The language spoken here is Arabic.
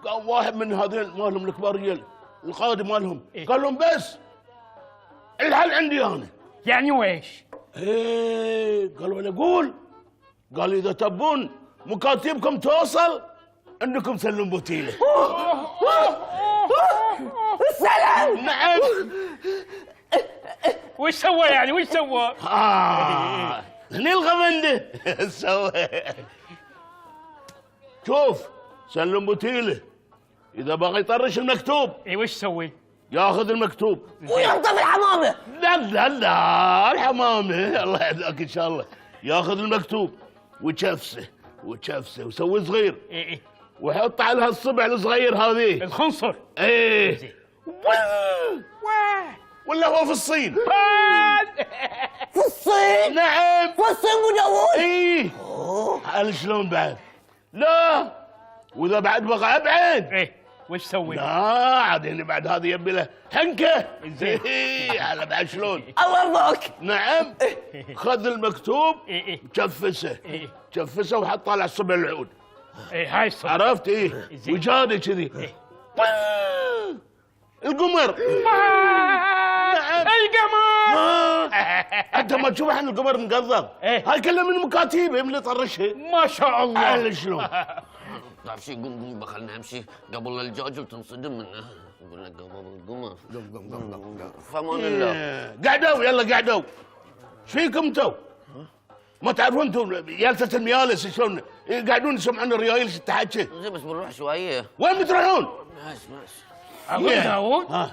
قام واحد من هذين مالهم الكباريين القاضي مالهم قال لهم بس الحل عندي انا. يعني ويش؟ ايه قالوا انا اقول. قال اذا تبون مكاتبكم توصل انكم سلم بوتيله. السلام. نعم. وش سوى يعني وش سوى؟ هني الغمنده سوى. شوف سلم بوتيله اذا بغى يطرش المكتوب اي وش سوي؟ ياخذ المكتوب وينطف الحمامه. لا الحمامه الله يهداك ان شاء الله. ياخذ المكتوب ويشفسه ويسوي صغير اي ويحط عليها الصبع الصغير هذه الخنصر. ايه ولا هو في الصين؟ في الصين؟ نعم في الصين ابو داوود؟ ايه. هل شلون بعد؟ لا واذا بعد بقى ابعد. ايه وش سوي؟ لا عاد هنا بعد هذه يبي له حنكه. زين. هلا بعد شلون؟ الله يرضاك. نعم. خذ المكتوب ايه شفسه ايه شفسه وحطه على الصبع العود. ايه هاي الصبر. عرفت ايه؟ زين. وجاني كذي القمر. نعم. القمر. انت ما تشوف احنا القمر مقضب. إيه. هاي كلها من مكاتيبه من اللي طرشها. ما شاء الله. هل شلون؟ تعرف شي قوم خلنا نمشي قبل الجاجل تنصدم منه. يقول لك قبل القمر قم فمان الله. قعدوا يلا قعدوا. ايش فيكم انتم؟ ما تعرفون انتم جلسه الميالس شلون قاعدون يسمعون الريايل تحكي. زين بس بنروح شويه. وين بتروحون؟ ماشي ابو داوود